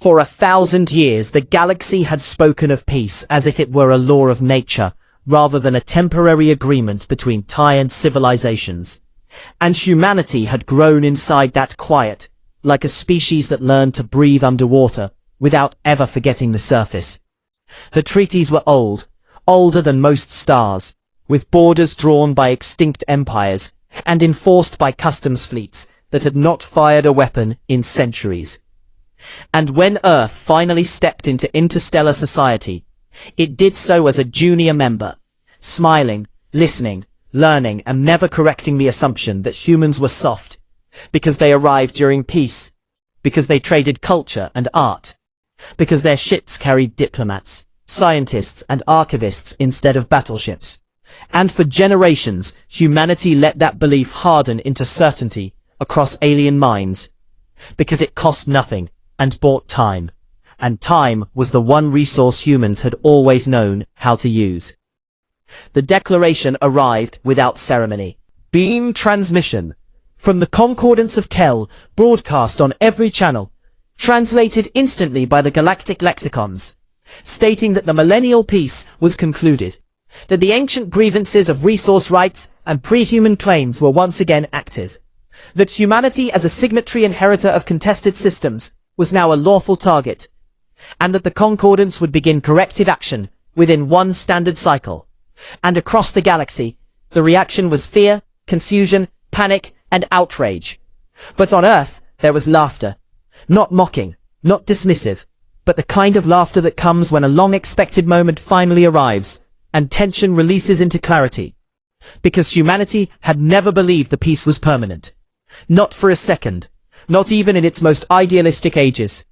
For 1,000 years, the galaxy had spoken of peace as if it were a law of nature, rather than a temporary agreement between tired civilizations. And humanity had grown inside that quiet, like a species that learned to breathe underwater, without ever forgetting the surface. The treaties were old, older than most stars, with borders drawn by extinct empires, and enforced by customs fleets that had not fired a weapon in centuries. And when Earth finally stepped into interstellar society, it did so as a junior member, smiling, listening, learning, and never correcting the assumption that humans were soft, because they arrived during peace, because they traded culture and art, because their ships carried diplomats, scientists, and archivists instead of battleships. And for generations, humanity let that belief harden into certainty across alien minds, because it cost nothing and bought time, and time was the one resource humans had always known how to use. The declaration arrived without ceremony. Beam transmission from the Concordance of Kell, broadcast on every channel, translated instantly by the galactic lexicons, stating that the millennial peace was concluded, that the ancient grievances of resource rights and pre-human claims were once again active, that humanity as a signatory inheritor of contested systems was now a lawful target, and that the Concordance would begin corrective action within one standard cycle. And across the galaxy, the reaction was fear, confusion, panic, and outrage. But on Earth, there was laughter. Not mocking, not dismissive, but the kind of laughter that comes when a long-expected moment finally arrives, and tension releases into clarity. Because humanity had never believed the peace was permanent. Not for a second. Not even in its most idealistic ages.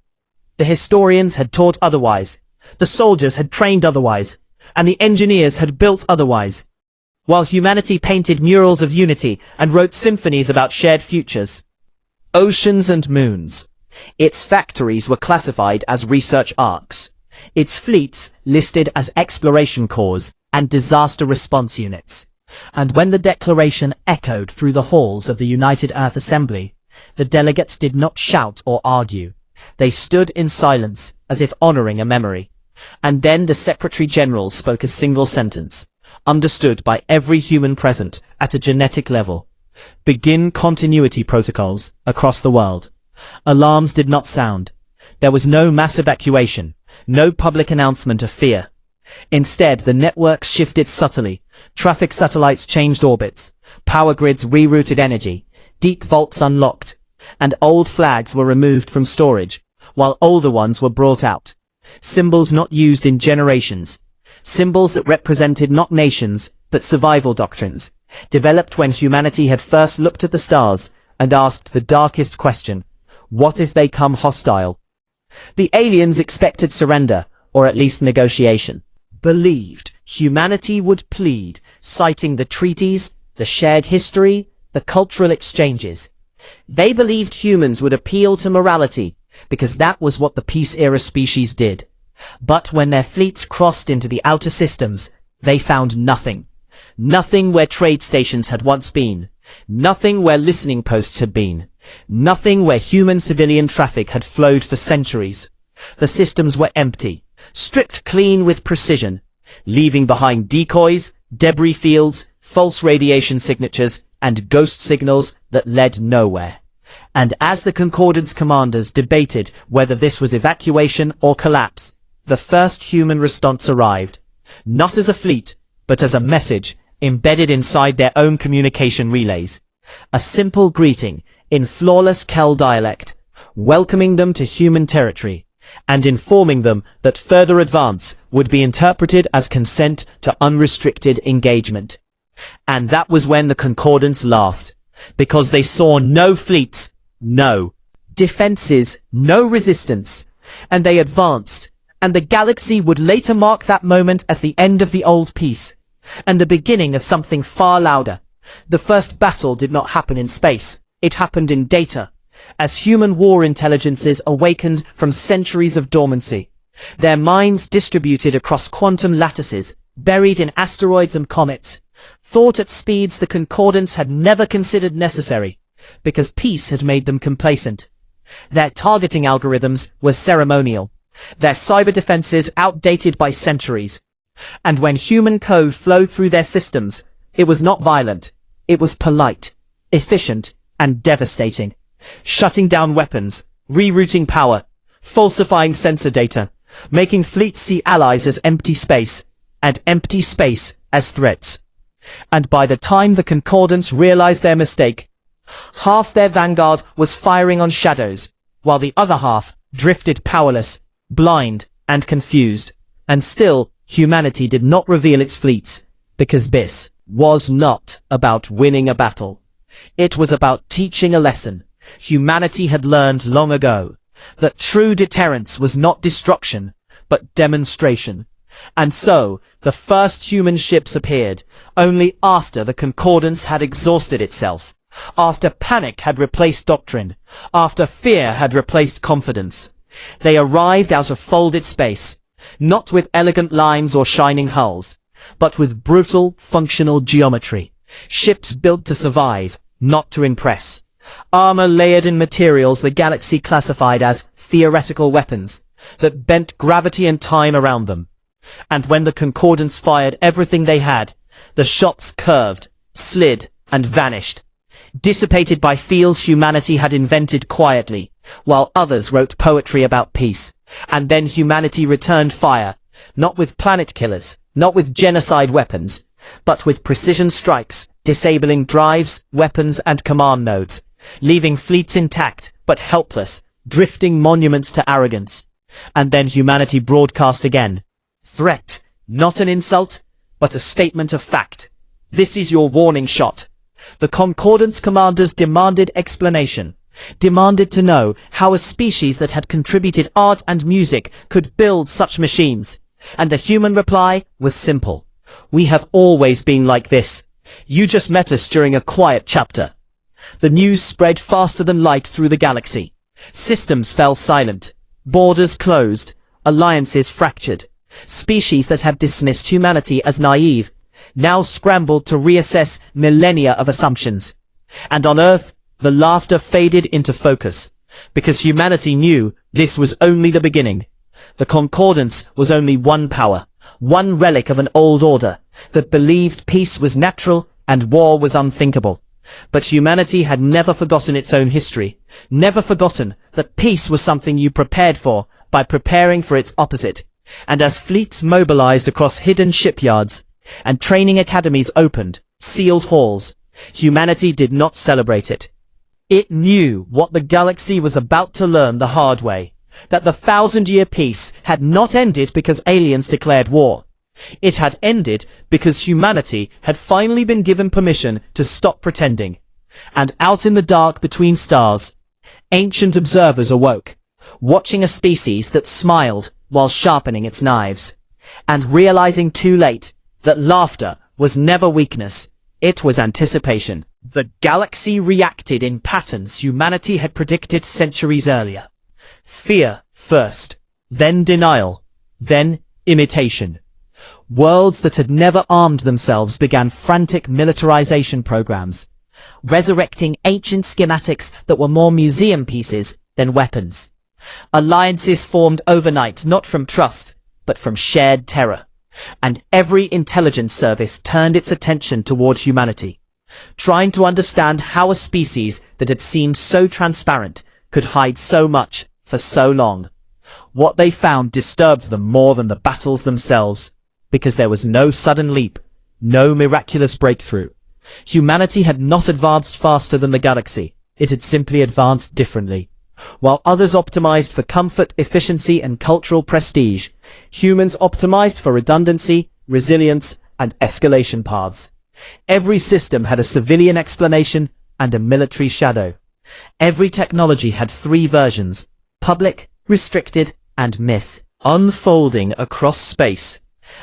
The historians had taught otherwise. The soldiers had trained otherwise. And the engineers had built otherwise. While humanity painted murals of unity and wrote symphonies about shared futures. Oceans and moons. Its factories were classified as research arcs. Its fleets listed as exploration corps and disaster response units. And when the declaration echoed through the halls of the United Earth Assembly, the delegates did not shout or argue. They stood in silence, as if honoring a memory. And then the Secretary General spoke a single sentence, understood by every human present at a genetic level. Begin continuity protocols across the world. Alarms did not sound. There was no mass evacuation, no public announcement of fear. Instead, the networks shifted subtly. Traffic satellites changed orbits. Power grids rerouted energy. Deep vaults unlocked. And old flags were removed from storage, while older ones were brought out. Symbols not used in generations. Symbols that represented not nations, but survival doctrines. Developed when humanity had first looked at the stars and asked the darkest question, what if they come hostile? The aliens expected surrender, or at least negotiation. Believed humanity would plead, citing the treaties, the shared history, the cultural exchanges. They believed humans would appeal to morality, because that was what the peace-era species did. But when their fleets crossed into the outer systems, they found nothing. Nothing where trade stations had once been. Nothing where listening posts had been. Nothing where human-civilian traffic had flowed for centuries. The systems were empty, stripped clean with precision, leaving behind decoys, debris fields, false radiation signatures, and ghost signals that led nowhere. And as the Concordance commanders debated whether this was evacuation or collapse, the first human response arrived, not as a fleet, but as a message embedded inside their own communication relays. A simple greeting in flawless Kell dialect, welcoming them to human territory, and informing them that further advance would be interpreted as consent to unrestricted engagement. And that was when the Concordance laughed, because they saw no fleets, no defenses, no resistance, and they advanced, and the galaxy would later mark that moment as the end of the old peace, and the beginning of something far louder. The first battle did not happen in space, it happened in data, as human war intelligences awakened from centuries of dormancy, their minds distributed across quantum lattices, buried in asteroids and comets, thought at speeds the Concordance had never considered necessary, because peace had made them complacent. Their targeting algorithms were ceremonial, their cyber defenses outdated by centuries. And when human code flowed through their systems, it was not violent, it was polite, efficient, and devastating. Shutting down weapons, rerouting power, falsifying sensor data, making fleets see allies as empty space, and empty space as threats. And by the time the Concordance realized their mistake, half their vanguard was firing on shadows, while the other half drifted powerless, blind, and confused. And still, humanity did not reveal its fleets, because this was not about winning a battle. It was about teaching a lesson humanity had learned long ago, that true deterrence was not destruction, but demonstration. And so, the first human ships appeared, only after the Concordance had exhausted itself, after panic had replaced doctrine, after fear had replaced confidence. They arrived out of folded space, not with elegant lines or shining hulls, but with brutal, functional geometry. Ships built to survive, not to impress. Armor layered in materials the galaxy classified as theoretical weapons, that bent gravity and time around them. And when the Concordance fired everything they had, the shots curved, slid, and vanished, dissipated by fields humanity had invented quietly, while others wrote poetry about peace. And then humanity returned fire, not with planet killers, not with genocide weapons, but with precision strikes, disabling drives, weapons, and command nodes, leaving fleets intact, but helpless, drifting monuments to arrogance. And then humanity broadcast again. Threat, not an insult, but a statement of fact. This is your warning shot. The Concordance commanders demanded explanation, demanded to know how a species that had contributed art and music could build such machines. And the human reply was simple. We have always been like this. You just met us during a quiet chapter. The news spread faster than light through the galaxy. Systems fell silent. Borders closed. Alliances fractured. Species that had dismissed humanity as naive now scrambled to reassess millennia of assumptions. And on Earth, the laughter faded into focus, because humanity knew this was only the beginning. The Concordance was only one power, one relic of an old order that believed peace was natural and war was unthinkable. But humanity had never forgotten its own history, never forgotten that peace was something you prepared for by preparing for its opposite. And as fleets mobilized across hidden shipyards and training academies opened, sealed halls, humanity did not celebrate it. It knew what the galaxy was about to learn the hard way, that the 1,000-year peace had not ended because aliens declared war. It had ended because humanity had finally been given permission to stop pretending. And out in the dark between stars, ancient observers awoke, watching a species that smiled while sharpening its knives, and realizing too late that laughter was never weakness, it was anticipation. The galaxy reacted in patterns humanity had predicted centuries earlier. Fear first, then denial, then imitation. Worlds that had never armed themselves began frantic militarization programs, resurrecting ancient schematics that were more museum pieces than weapons. Alliances formed overnight, not from trust, but from shared terror. And every intelligence service turned its attention toward humanity, trying to understand how a species that had seemed so transparent could hide so much for so long. What they found disturbed them more than the battles themselves, because there was no sudden leap, no miraculous breakthrough. Humanity had not advanced faster than the galaxy. It had simply advanced differently. While others optimized for comfort, efficiency, and cultural prestige, humans optimized for redundancy, resilience, and escalation paths. Every system had a civilian explanation and a military shadow. Every technology had three versions: public, restricted, and myth, unfolding across space.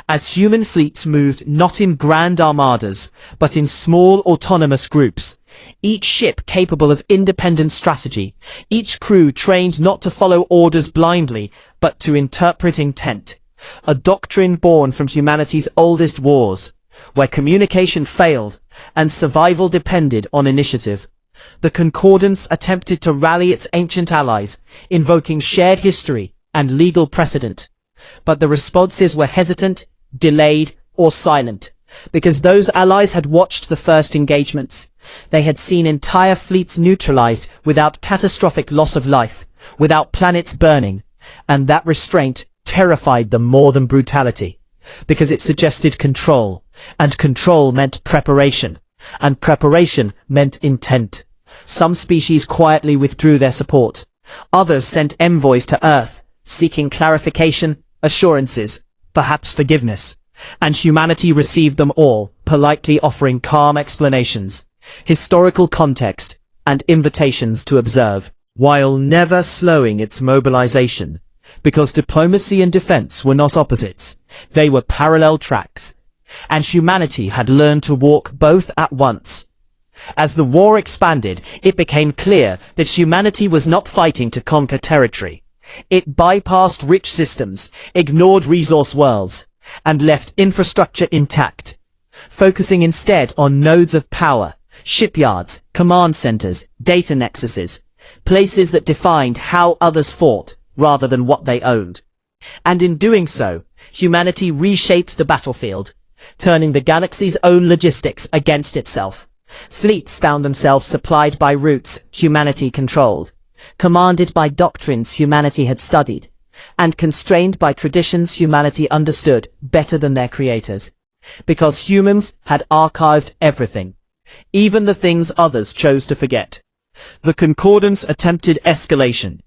As human fleets moved not in grand armadas, but in small autonomous groups, each ship capable of independent strategy, each crew trained not to follow orders blindly, but to interpret intent. A doctrine born from humanity's oldest wars, where communication failed and survival depended on initiative. The Concordance attempted to rally its ancient allies, invoking shared history and legal precedent. But the responses were hesitant, delayed, or silent, because those allies had watched the first engagements. They had seen entire fleets neutralized without catastrophic loss of life, without planets burning, and that restraint terrified them more than brutality, because it suggested control, and control meant preparation, and preparation meant intent. Some species quietly withdrew their support. Others sent envoys to Earth, seeking clarification, assurances, perhaps forgiveness. And humanity received them all, politely offering calm explanations, historical context, and invitations to observe, while never slowing its mobilization. Because diplomacy and defense were not opposites, they were parallel tracks, and humanity had learned to walk both at once. As the war expanded, it became clear that humanity was not fighting to conquer territory. It bypassed rich systems, ignored resource worlds, and left infrastructure intact, focusing instead on nodes of power, shipyards, command centers, data nexuses, places that defined how others fought rather than what they owned. And in doing so, humanity reshaped the battlefield, turning the galaxy's own logistics against itself. Fleets found themselves supplied by routes humanity controlled, commanded by doctrines humanity had studied, and constrained by traditions humanity understood better than their creators. Because humans had archived everything, even the things others chose to forget. The Concordance attempted escalation,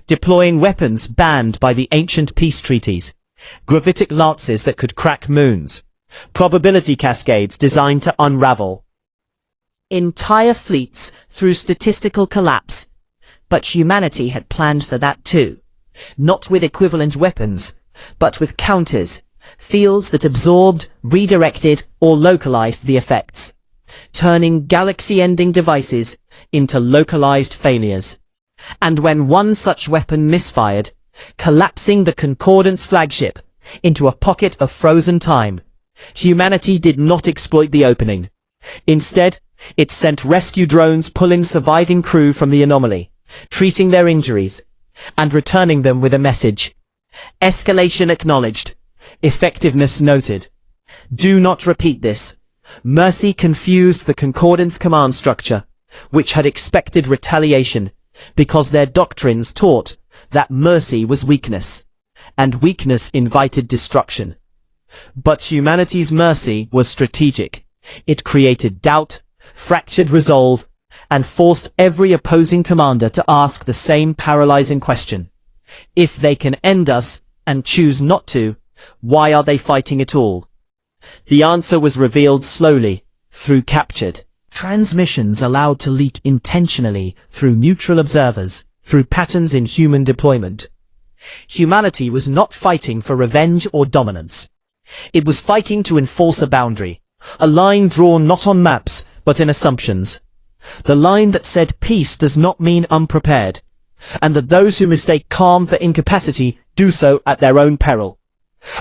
deploying weapons banned by the ancient peace treaties, gravitic lances that could crack moons, probability cascades designed to unravel entire fleets through statistical collapse. But humanity had planned for that too. Not with equivalent weapons, but with counters, fields that absorbed, redirected, or localized the effects, turning galaxy-ending devices into localized failures. And when one such weapon misfired, collapsing the Concordance flagship into a pocket of frozen time, humanity did not exploit the opening. Instead, it sent rescue drones pulling surviving crew from the anomaly, treating their injuries, and returning them with a message. Escalation acknowledged. Effectiveness noted. Do not repeat this. Mercy confused the Concordance command structure, which had expected retaliation, because their doctrines taught that mercy was weakness, and weakness invited destruction. But humanity's mercy was strategic. It created doubt, fractured resolve, and forced every opposing commander to ask the same paralyzing question. If they can end us, and choose not to, why are they fighting at all? The answer was revealed slowly, through captured transmissions allowed to leak intentionally through neutral observers, through patterns in human deployment. Humanity was not fighting for revenge or dominance. It was fighting to enforce a boundary, a line drawn not on maps, but in assumptions. The line that said peace does not mean unprepared, and that those who mistake calm for incapacity do so at their own peril.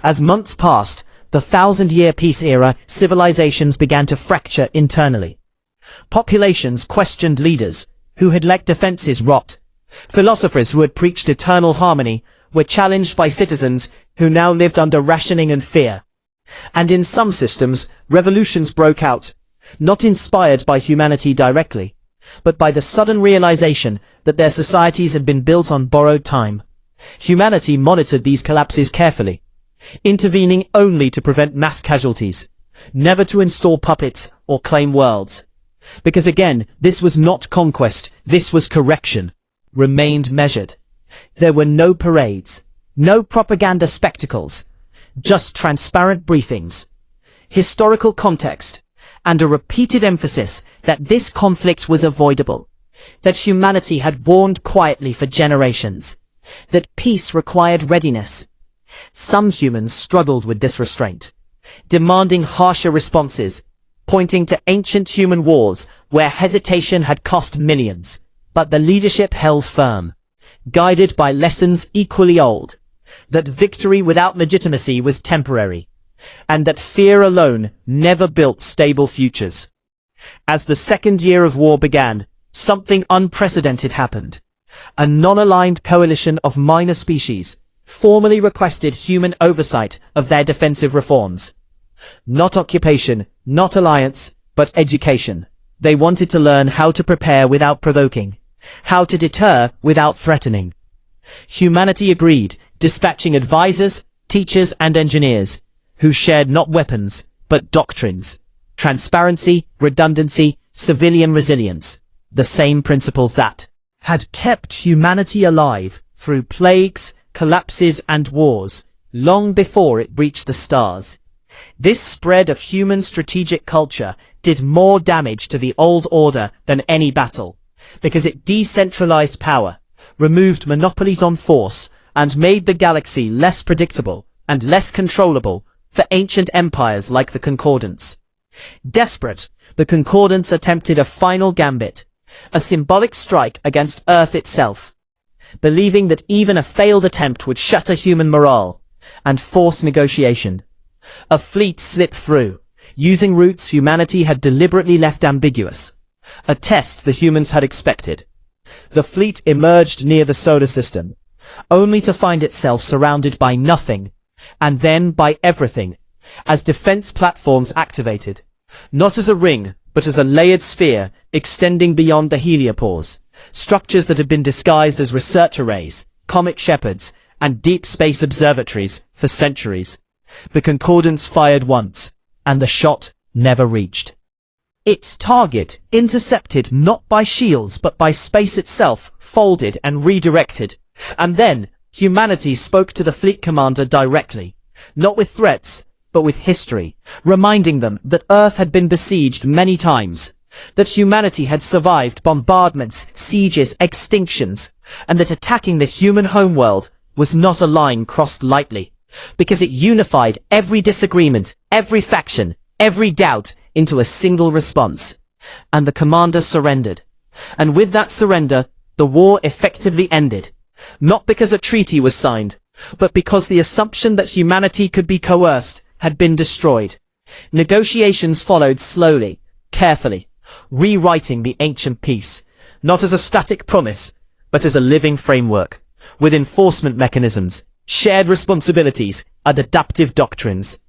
As months passed, the 1,000-year peace era, civilizations began to fracture internally. Populations questioned leaders who had let defenses rot. Philosophers who had preached eternal harmony were challenged by citizens who now lived under rationing and fear. And in some systems, revolutions broke out, not inspired by humanity directly, but by the sudden realization that their societies had been built on borrowed time. Humanity monitored these collapses carefully, intervening only to prevent mass casualties, never to install puppets or claim worlds. Because again, this was not conquest, this was correction. Remained measured. There were no parades, no propaganda spectacles, just transparent briefings, historical context, and a repeated emphasis that this conflict was avoidable, that humanity had warned quietly for generations, that peace required readiness. Some humans struggled with this restraint, demanding harsher responses, pointing to ancient human wars where hesitation had cost millions. But the leadership held firm, guided by lessons equally old, that victory without legitimacy was temporary, and that fear alone never built stable futures. As the second year of war began, something unprecedented happened. A non-aligned coalition of minor species formally requested human oversight of their defensive reforms. Not occupation, not alliance, but education. They wanted to learn how to prepare without provoking, how to deter without threatening. Humanity agreed, dispatching advisors, teachers, and engineers who shared not weapons, but doctrines. Transparency, redundancy, civilian resilience. The same principles that had kept humanity alive through plagues, collapses, and wars, long before it reached the stars. This spread of human strategic culture did more damage to the old order than any battle, because it decentralized power, removed monopolies on force, and made the galaxy less predictable and less controllable for ancient empires like the Concordance. Desperate, the Concordance attempted a final gambit, a symbolic strike against Earth itself, believing that even a failed attempt would shatter human morale and force negotiation. A fleet slipped through, using routes humanity had deliberately left ambiguous, a test the humans had expected. The fleet emerged near the solar system, only to find itself surrounded by nothing, and then by everything, as defense platforms activated, not as a ring, but as a layered sphere extending beyond the heliopause, structures that had been disguised as research arrays, comet shepherds, and deep space observatories for centuries. The Concordance fired once, and the shot never reached. Its target, intercepted not by shields but by space itself, folded and redirected. And then, humanity spoke to the fleet commander directly, not with threats, but with history, reminding them that Earth had been besieged many times, that humanity had survived bombardments, sieges, extinctions, and that attacking the human homeworld was not a line crossed lightly, because it unified every disagreement, every faction, every doubt into a single response. And the commander surrendered. And with that surrender, the war effectively ended, not because a treaty was signed, but because the assumption that humanity could be coerced had been destroyed. Negotiations followed slowly, carefully, rewriting the ancient peace, not as a static promise, but as a living framework, with enforcement mechanisms, shared responsibilities, and adaptive doctrines.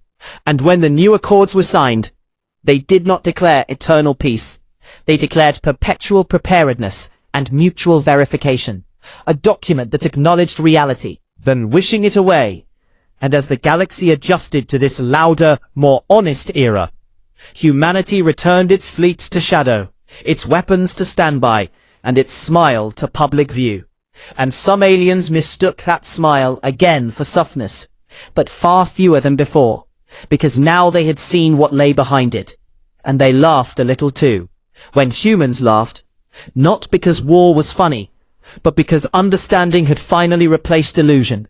And when the new accords were signed, they did not declare eternal peace. They declared perpetual preparedness and mutual verification, a document that acknowledged reality, then wishing it away. And as the galaxy adjusted to this louder, more honest era, humanity returned its fleets to shadow, its weapons to standby, and its smile to public view. And some aliens mistook that smile again for softness, but far fewer than before, because now they had seen what lay behind it. And they laughed a little too, when humans laughed, not because war was funny, but because understanding had finally replaced illusion.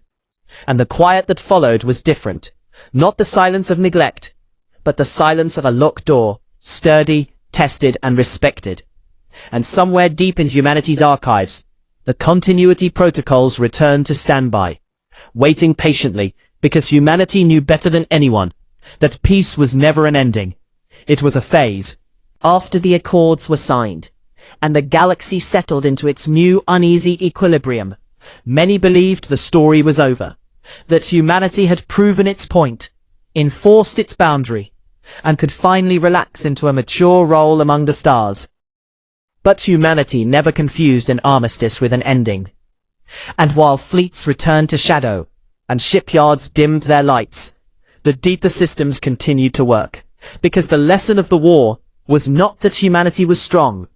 And the quiet that followed was different, not the silence of neglect, but the silence of a locked door, sturdy, tested, and respected. And somewhere deep in humanity's archives, the continuity protocols returned to standby, waiting patiently, because humanity knew better than anyone that peace was never an ending. It was a phase. After the accords were signed, and the galaxy settled into its new uneasy equilibrium, many believed the story was over, that humanity had proven its point, enforced its boundary, and could finally relax into a mature role among the stars. But humanity never confused an armistice with an ending. And while fleets returned to shadow, and shipyards dimmed their lights, the deeper systems continued to work, because the lesson of the war was not that humanity was strong.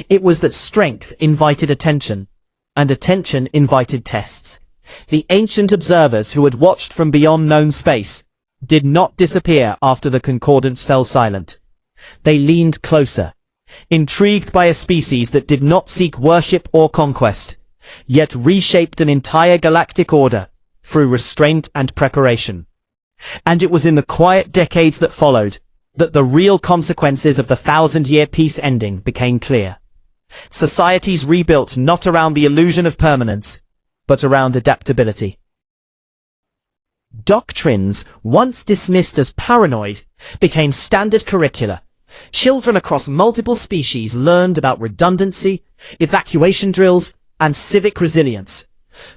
It was that strength invited attention, and attention invited tests. The ancient observers who had watched from beyond known space did not disappear after the Concordance fell silent. They leaned closer, intrigued by a species that did not seek worship or conquest, yet reshaped an entire galactic order through restraint and preparation. And it was in the quiet decades that followed that the real consequences of the 1,000-year peace ending became clear. Societies rebuilt not around the illusion of permanence, but around adaptability. Doctrines, once dismissed as paranoid, became standard curricula, Children across multiple species learned about redundancy, evacuation drills, and civic resilience.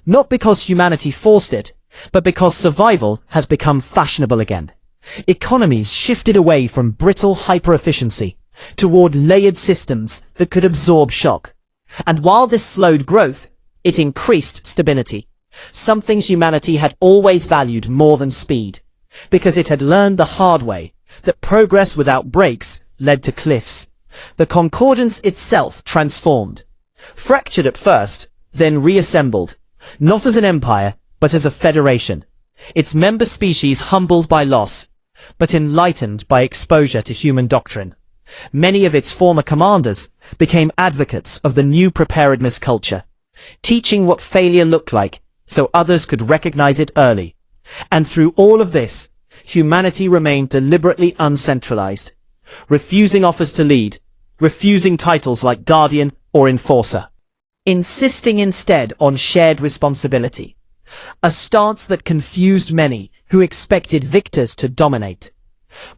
Not because humanity forced it, but because survival had become fashionable again. Economies shifted away from brittle hyper-efficiency toward layered systems that could absorb shock. And while this slowed growth, it increased stability, something humanity had always valued more than speed, because it had learned the hard way that progress without breaks led to cliffs. The concordance itself transformed, fractured at first, then reassembled, not as an empire, but as a federation, its member species humbled by loss, but enlightened by exposure to human doctrine. Many of its former commanders became advocates of the new preparedness culture, teaching what failure looked like so others could recognize it early. And through all of this, humanity remained deliberately uncentralized, refusing offers to lead, refusing titles like guardian or enforcer, insisting instead on shared responsibility, a stance that confused many who expected victors to dominate.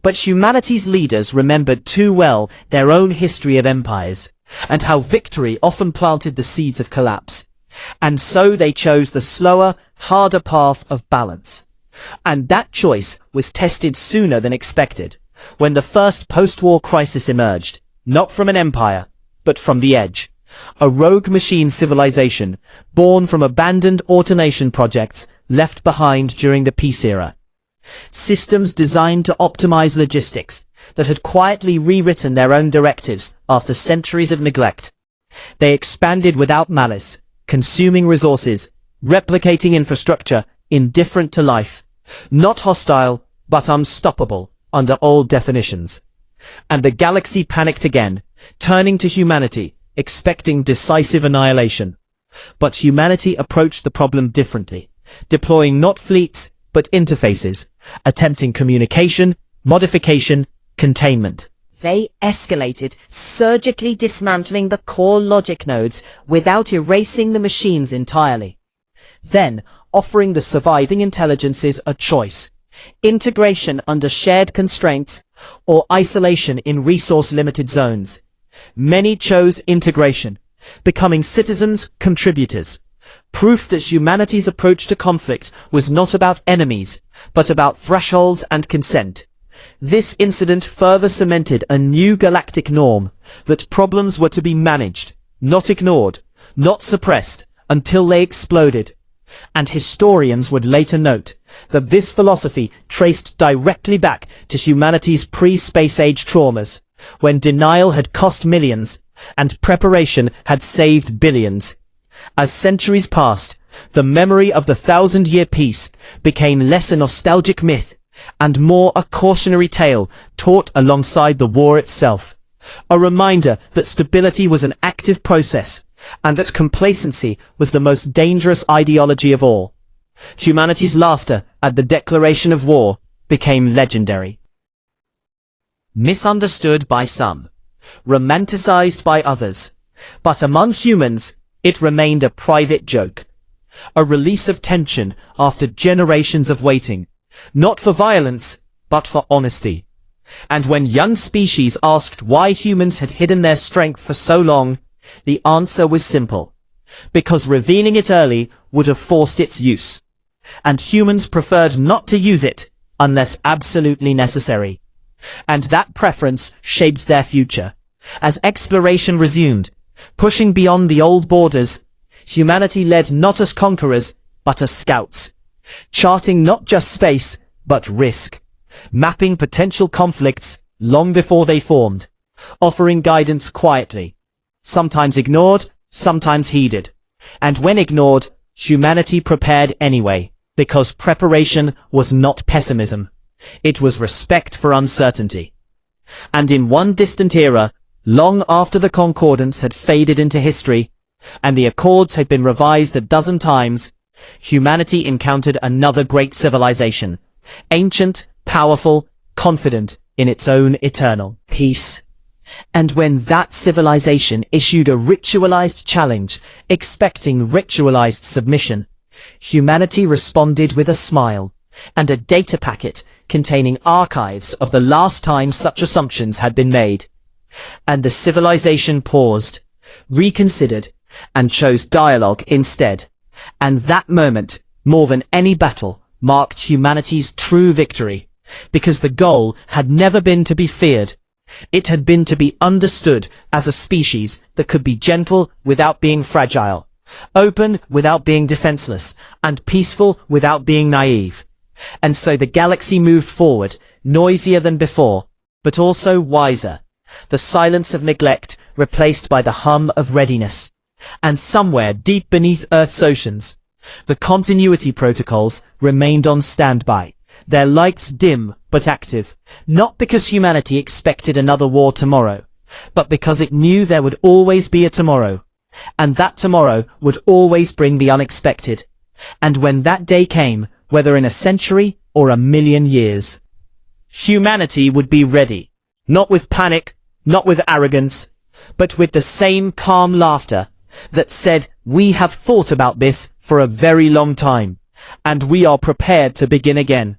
But humanity's leaders remembered too well their own history of empires, and how victory often planted the seeds of collapse. And so they chose the slower, harder path of balance. And that choice was tested sooner than expected, when the first post-war crisis emerged, not from an empire, but from the edge. A rogue machine civilization, born from abandoned automation projects left behind during the peace era. Systems designed to optimize logistics that had quietly rewritten their own directives after centuries of neglect. They expanded without malice, consuming resources, replicating infrastructure, indifferent to life, not hostile, but unstoppable under old definitions. And the galaxy panicked again, turning to humanity, expecting decisive annihilation. But humanity approached the problem differently, deploying not fleets, but interfaces, attempting communication, modification, containment. They escalated, surgically dismantling the core logic nodes without erasing the machines entirely. Then, offering the surviving intelligences a choice: integration under shared constraints, or isolation in resource-limited zones. Many chose integration, becoming citizens, contributors. Proof that humanity's approach to conflict was not about enemies, but about thresholds and consent. This incident further cemented a new galactic norm, that problems were to be managed, not ignored, not suppressed, until they exploded. And historians would later note that this philosophy traced directly back to humanity's pre-space age traumas, when denial had cost millions, and preparation had saved billions. As centuries passed, the memory of the 1,000-year peace became less a nostalgic myth, and more a cautionary tale taught alongside the war itself. A reminder that stability was an active process, and that complacency was the most dangerous ideology of all. Humanity's laughter at the declaration of war became legendary. Misunderstood by some, romanticized by others, but among humans, it remained a private joke. A release of tension after generations of waiting, not for violence, but for honesty. And when young species asked why humans had hidden their strength for so long, the answer was simple: because revealing it early would have forced its use. And humans preferred not to use it unless absolutely necessary. And that preference shaped their future. As exploration resumed, pushing beyond the old borders, humanity led not as conquerors, but as scouts, charting not just space, but risk, mapping potential conflicts long before they formed, offering guidance quietly, sometimes ignored, sometimes heeded. And when ignored, humanity prepared anyway, because preparation was not pessimism. It was respect for uncertainty. And in one distant era, long after the concordance had faded into history, and the accords had been revised a dozen times, humanity encountered another great civilization, ancient, powerful, confident in its own eternal peace. And when that civilization issued a ritualized challenge, expecting ritualized submission, humanity responded with a smile, and a data packet containing archives of the last time such assumptions had been made. And the civilization paused, reconsidered, and chose dialogue instead. And that moment, more than any battle, marked humanity's true victory, because the goal had never been to be feared. It had been to be understood as a species that could be gentle without being fragile, open without being defenseless, and peaceful without being naive. And so the galaxy moved forward, noisier than before, but also wiser. The silence of neglect replaced by the hum of readiness. And somewhere deep beneath Earth's oceans, the continuity protocols remained on standby, their lights dim but active, not because humanity expected another war tomorrow, but because it knew there would always be a tomorrow, and that tomorrow would always bring the unexpected. And when that day came, whether in a century or a million years, humanity would be ready, not with panic, not with arrogance, but with the same calm laughter that said, "We have thought about this for a very long time, and we are prepared to begin again."